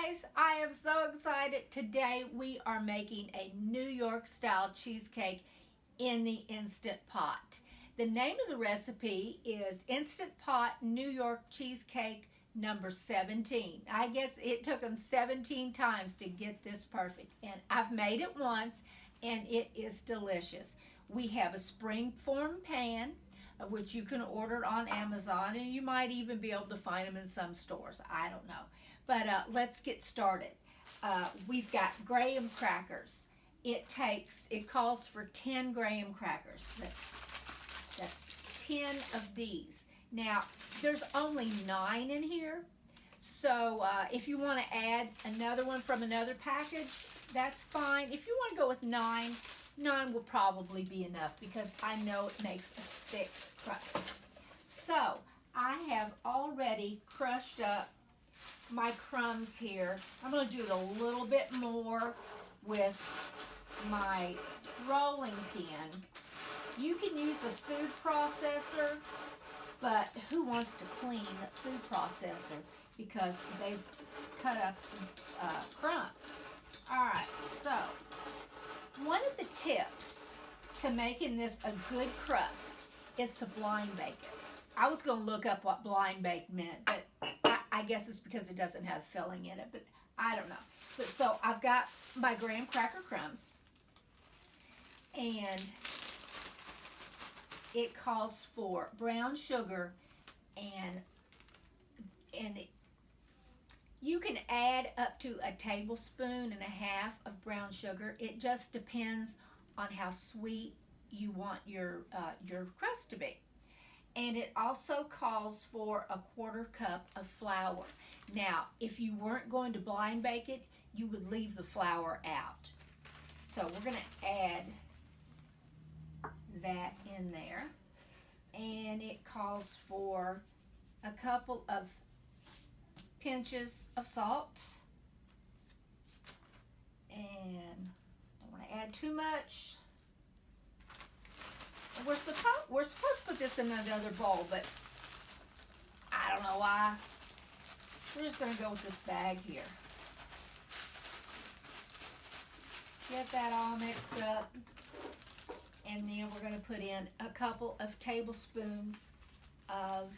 guys, I am so excited. Today we are making a New York style cheesecake in the Instant Pot. The name of the recipe is Instant Pot New York Cheesecake number 17. I guess it took them 17 times to get this perfect, and I've made it once and it is delicious. We have a springform pan, of which you can order on Amazon, and you might even be able to find them in some stores. I don't know. But let's get started. We've got graham crackers. It calls for 10 graham crackers. That's 10 of these. Now, there's only 9 in here. So if you want to add another one from another package, that's fine. If you want to go with 9 will probably be enough because I know it makes a thick crust. So I have already crushed up my crumbs here. I'm going to do it a little bit more with my rolling pin. You can use a food processor, but who wants to clean the food processor because they've cut up some crumbs. Alright, so one of the tips to making this a good crust is to blind bake it. I was going to look up what blind bake meant, but I guess it's because it doesn't have filling in it, but I don't know. But so I've got my graham cracker crumbs, and it calls for brown sugar, and you can add up to 1.5 tablespoons of brown sugar. It just depends on how sweet you want your crust to be. And it also calls for 1/4 cup of flour. Now, if you weren't going to blind bake it, you would leave the flour out. So we're going to add that in there. And it calls for a couple of pinches of salt. And don't want to add too much. We're supposed to put this in another bowl, but I don't know why. We're just going to go with this bag here. Get that all mixed up. And then we're going to put in a couple of tablespoons of,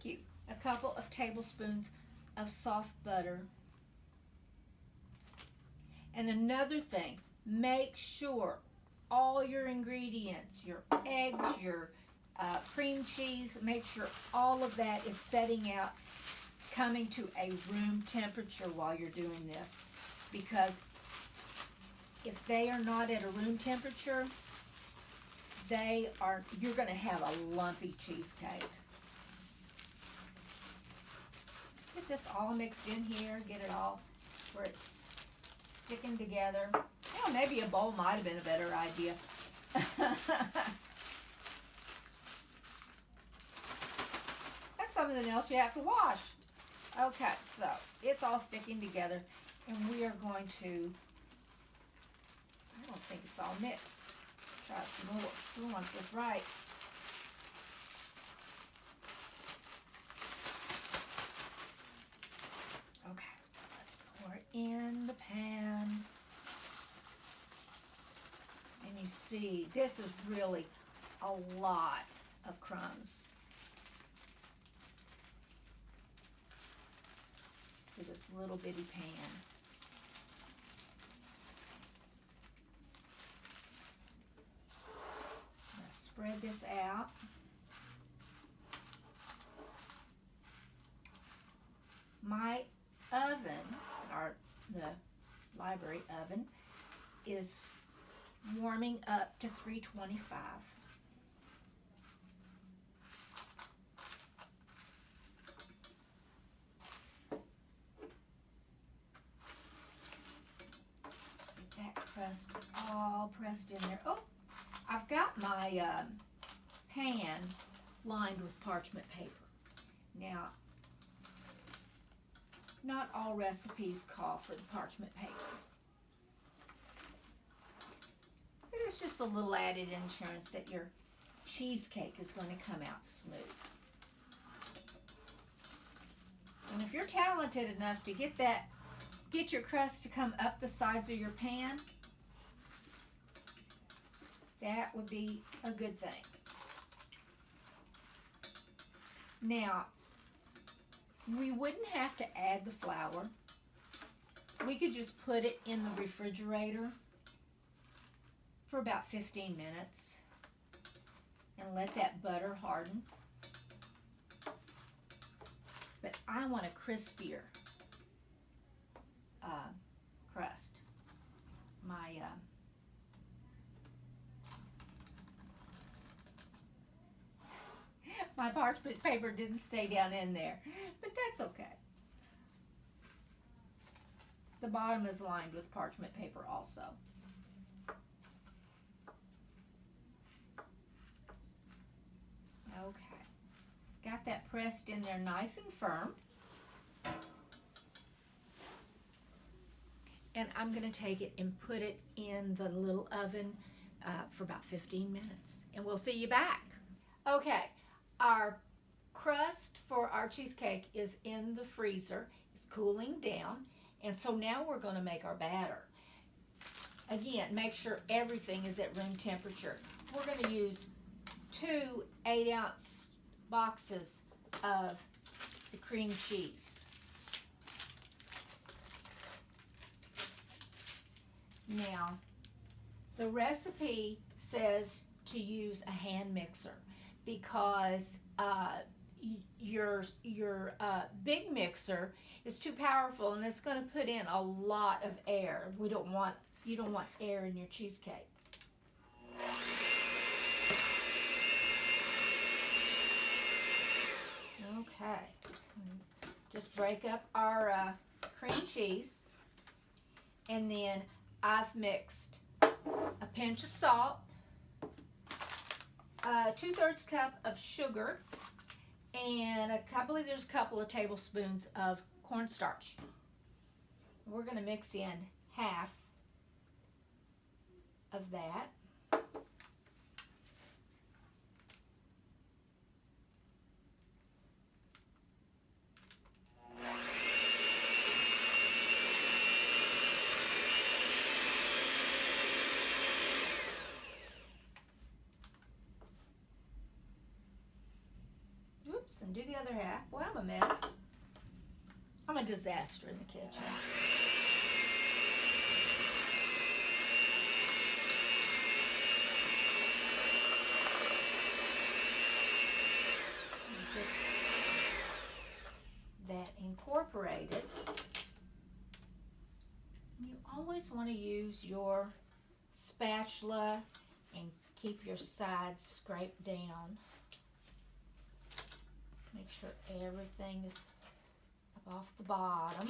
a couple of tablespoons of soft butter. And another thing, make sure all your ingredients, your eggs, your cream cheese, make sure all of that is setting out, coming to a room temperature while you're doing this. Because if they are not at a room temperature, you're going to have a lumpy cheesecake. Get this all mixed in here, get it all where it's sticking together. Yeah, maybe a bowl might have been a better idea. That's something else you have to wash. Okay, so it's all sticking together, and we are going to, I don't think it's all mixed. Try some more. We want this right. Okay, so let's pour it in the pan. And you see, this is really a lot of crumbs for this little bitty pan. I'm going to spread this out. My oven, or the library oven, is warming up to 325. Get that crust all pressed in there. Oh, I've got my pan lined with parchment paper. Now, not all recipes call for the parchment paper. It's just a little added insurance that your cheesecake is going to come out smooth. And if you're talented enough to get your crust to come up the sides of your pan, that would be a good thing. Now, we wouldn't have to add the flour. We could just put it in the refrigerator for about 15 minutes and let that butter harden. But I want a crispier crust. My parchment paper didn't stay down in there, but that's okay. The bottom is lined with parchment paper also. Okay, got that pressed in there nice and firm. And I'm going to take it and put it in the little oven for about 15 minutes. And we'll see you back. Okay, our crust for our cheesecake is in the freezer. It's cooling down. And so now we're going to make our batter. Again, make sure everything is at room temperature. We're going to use 2 8-ounce boxes of the cream cheese. Now, the recipe says to use a hand mixer because your big mixer is too powerful and it's going to put in a lot of air. You don't want air in your cheesecake. Okay, just break up our cream cheese, and then I've mixed a pinch of salt, 2/3 cup of sugar, and there's a couple of tablespoons of cornstarch. We're going to mix in half of that. And do the other half. Boy, I'm a mess. I'm a disaster in the kitchen. Get that incorporated. You always want to use your spatula and keep your sides scraped down. Make sure everything is up off the bottom.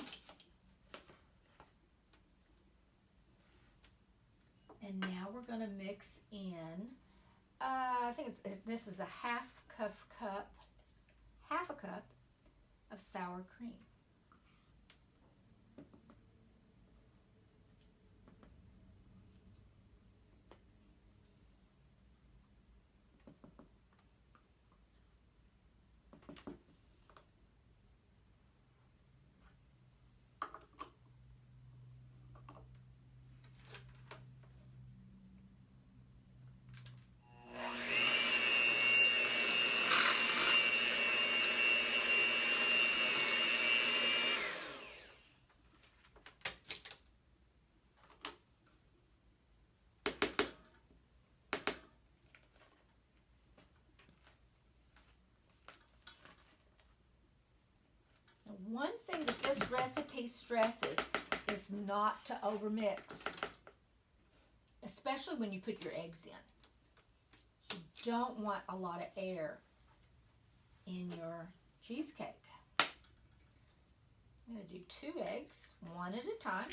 And now we're going to mix in, I think this is a half a cup of sour cream. One thing that this recipe stresses is not to overmix, especially when you put your eggs in. You don't want a lot of air in your cheesecake. I'm going to do 2 eggs, one at a time.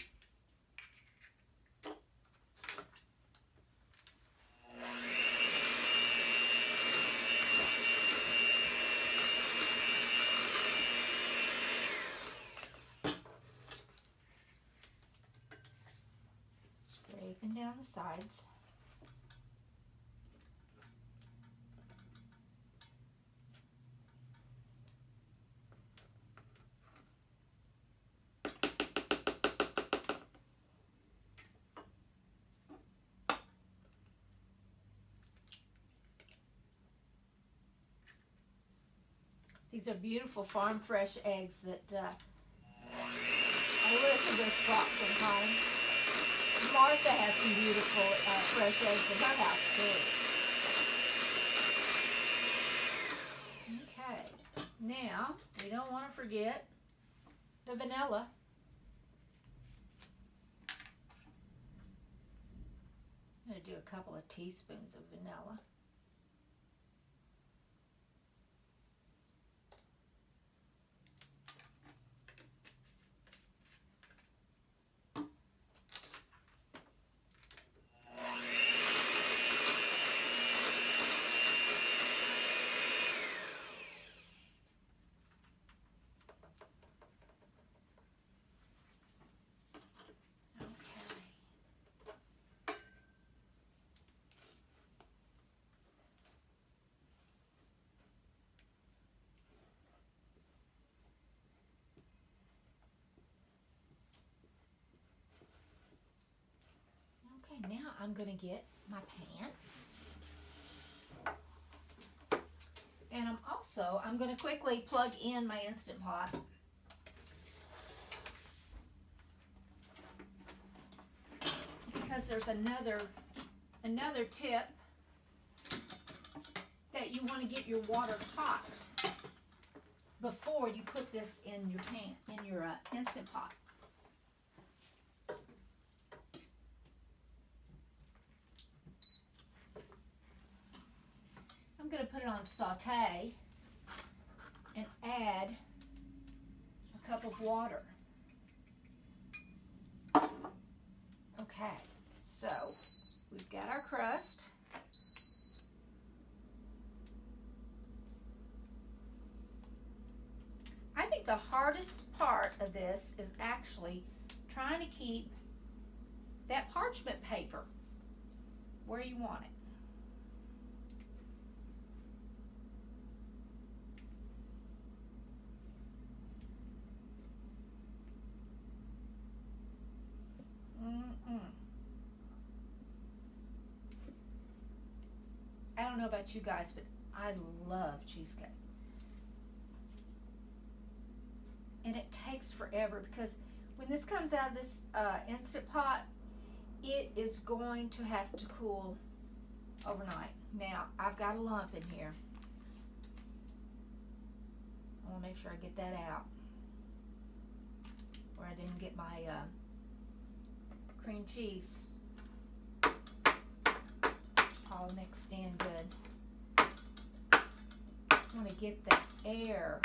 Down the sides. These are beautiful farm fresh eggs that Elizabeth brought from home. Martha has some beautiful fresh eggs in her house too. Okay, now we don't want to forget the vanilla. I'm going to do a couple of teaspoons of vanilla. Okay, now I'm going to get my pan. And I'm going to quickly plug in my Instant Pot. Because there's another tip that you want to get your water hot before you put this in your pan, in your Instant Pot. I'm going to put it on saute and add a cup of water. Okay, so we've got our crust. I think the hardest part of this is actually trying to keep that parchment paper where you want it. I don't know about you guys, but I love cheesecake. And it takes forever because when this comes out of this Instant Pot, it is going to have to cool overnight. Now, I've got a lump in here. I want to make sure I get that out, where I didn't get my cream cheese all mixed in good. I want to get the air.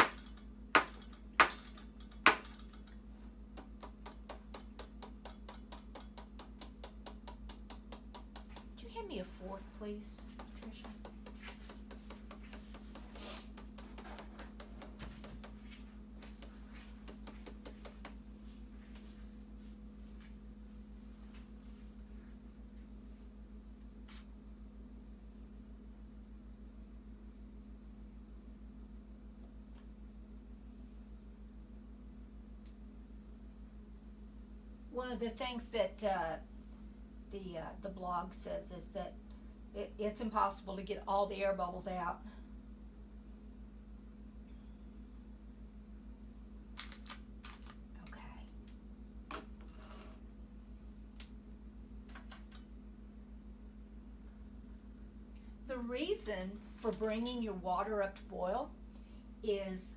Could you hand me a fork, please, Tricia? One of the things that the blog says is that it's impossible to get all the air bubbles out. Okay. The reason for bringing your water up to boil is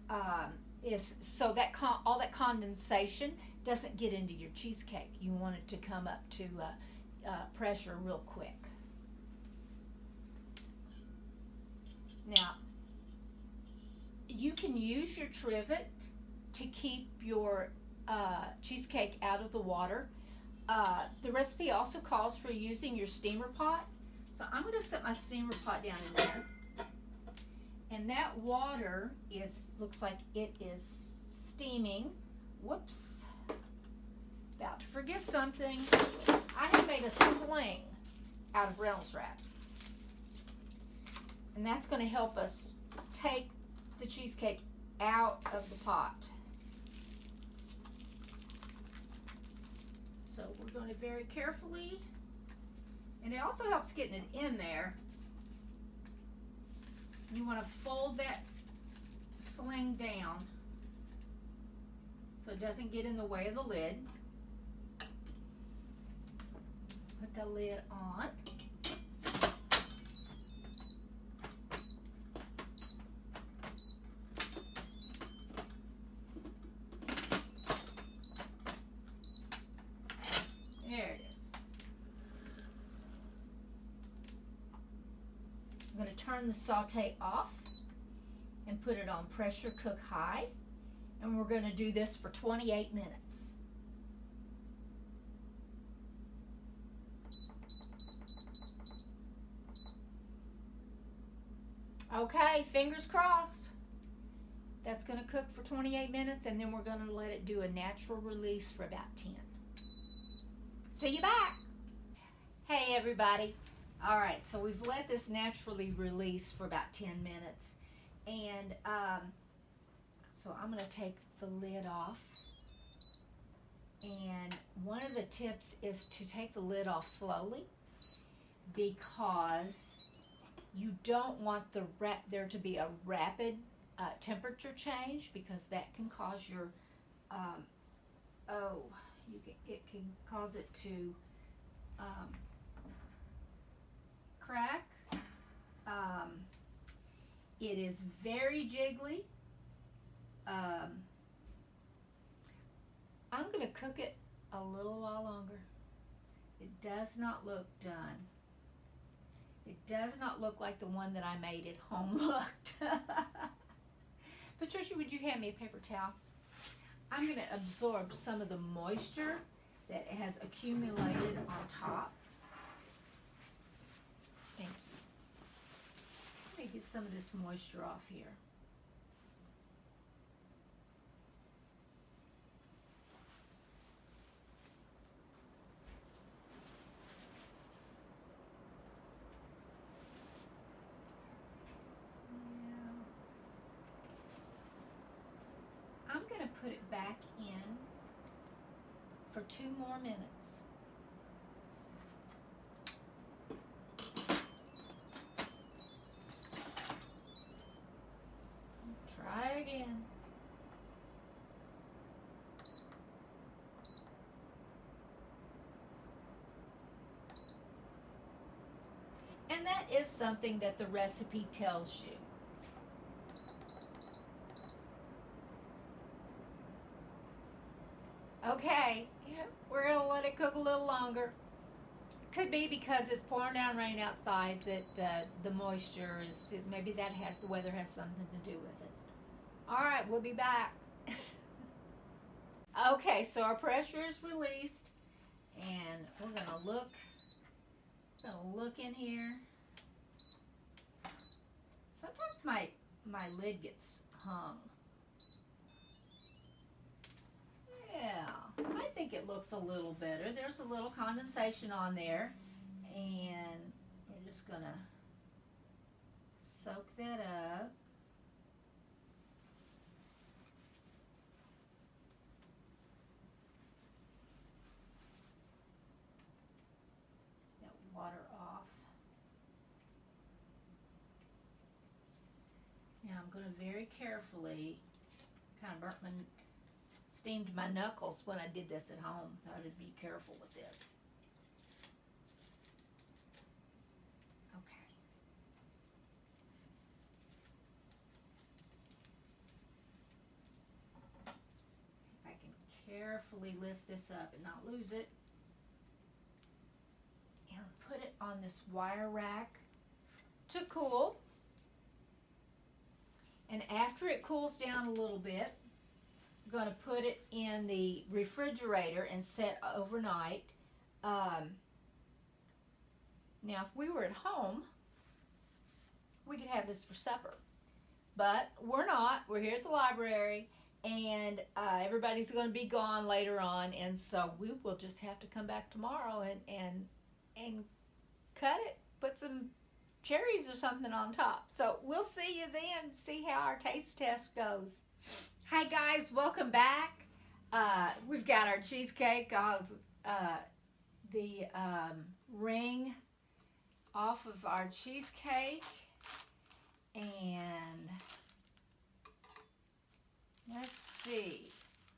so that all that condensation doesn't get into your cheesecake. You want it to come up to pressure real quick. Now, you can use your trivet to keep your cheesecake out of the water. The recipe also calls for using your steamer pot. So I'm going to set my steamer pot down in there. And that water looks like it is steaming. Whoops. About to forget something. I have made a sling out of Reynolds wrap. And that's going to help us take the cheesecake out of the pot. So we're going to very carefully, and it also helps getting it in there. You want to fold that sling down so it doesn't get in the way of the lid. Put the lid on. There it is. I'm going to turn the saute off and put it on pressure cook high, and we're going to do this for 28 minutes. Okay, fingers crossed. That's going to cook for 28 minutes, and then we're going to let it do a natural release for about 10. See you back. Hey everybody. All right, so we've let this naturally release for about 10 minutes. And so I'm going to take the lid off. And one of the tips is to take the lid off slowly, because you don't want there to be a rapid temperature change, because that can cause your it can cause it to crack. It is very jiggly. I'm going to cook it a little while longer. It does not look done. It does not look like the one that I made at home looked. Patricia, would you hand me a paper towel? I'm going to absorb some of the moisture that has accumulated on top. Thank you. Let me get some of this moisture off here. I'm going to put it back in for 2 more minutes. Try again. And that is something that the recipe tells you. Okay, we're going to let it cook a little longer. Could be because it's pouring down rain outside that the moisture is, maybe the weather has something to do with it. All right, we'll be back. Okay, so our pressure is released, and we're going to look in here. Sometimes my lid gets hung. Yeah, I think it looks a little better. There's a little condensation on there, and we're just gonna soak that up. That water off. Now I'm gonna very carefully kind of steamed my knuckles when I did this at home, so I had to be careful with this. Okay. See if I can carefully lift this up and not lose it. And put it on this wire rack to cool. And after it cools down a little bit, going to put it in the refrigerator and set overnight. Now, if we were at home, we could have this for supper, but we're not. We're here at the library, and everybody's going to be gone later on, and so we will just have to come back tomorrow and cut it, put some cherries or something on top. So we'll see you then, see how our taste test goes. Hi guys, welcome back. We've got our cheesecake, the ring off of our cheesecake, and Let's see.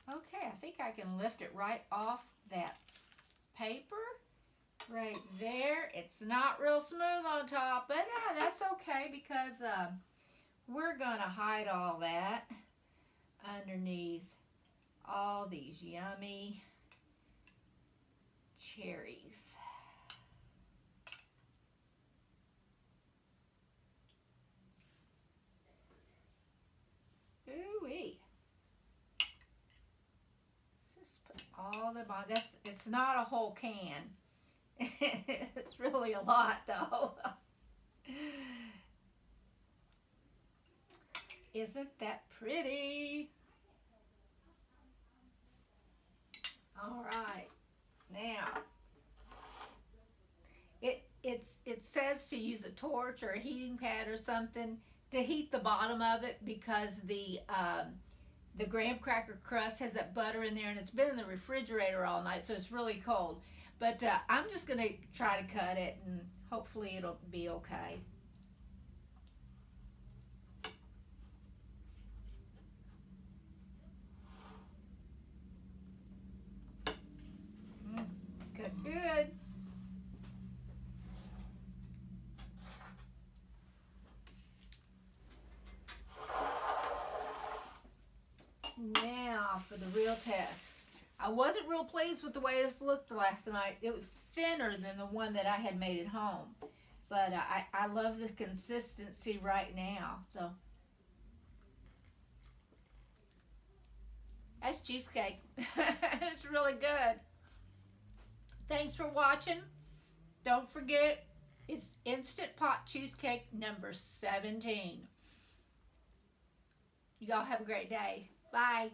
Okay, I think I can lift it right off that paper. Right there. It's not real smooth on top, but that's okay because we're going to hide all that underneath all these yummy cherries. Ooh-wee. Let's just put all the on. It's not a whole can. It's really a lot though. Isn't that pretty? All right. Now, it says to use a torch or a heating pad or something to heat the bottom of it because the graham cracker crust has that butter in there and it's been in the refrigerator all night, so it's really cold. But I'm just going to try to cut it and hopefully it'll be okay. Good. Now for the real test. I wasn't real pleased with the way this looked last night. It was thinner than the one that I had made at home. But I love the consistency right now. So that's cheesecake. It's really good. Thanks for watching. Don't forget, it's Instant Pot Cheesecake number 17. Y'all have a great day. Bye.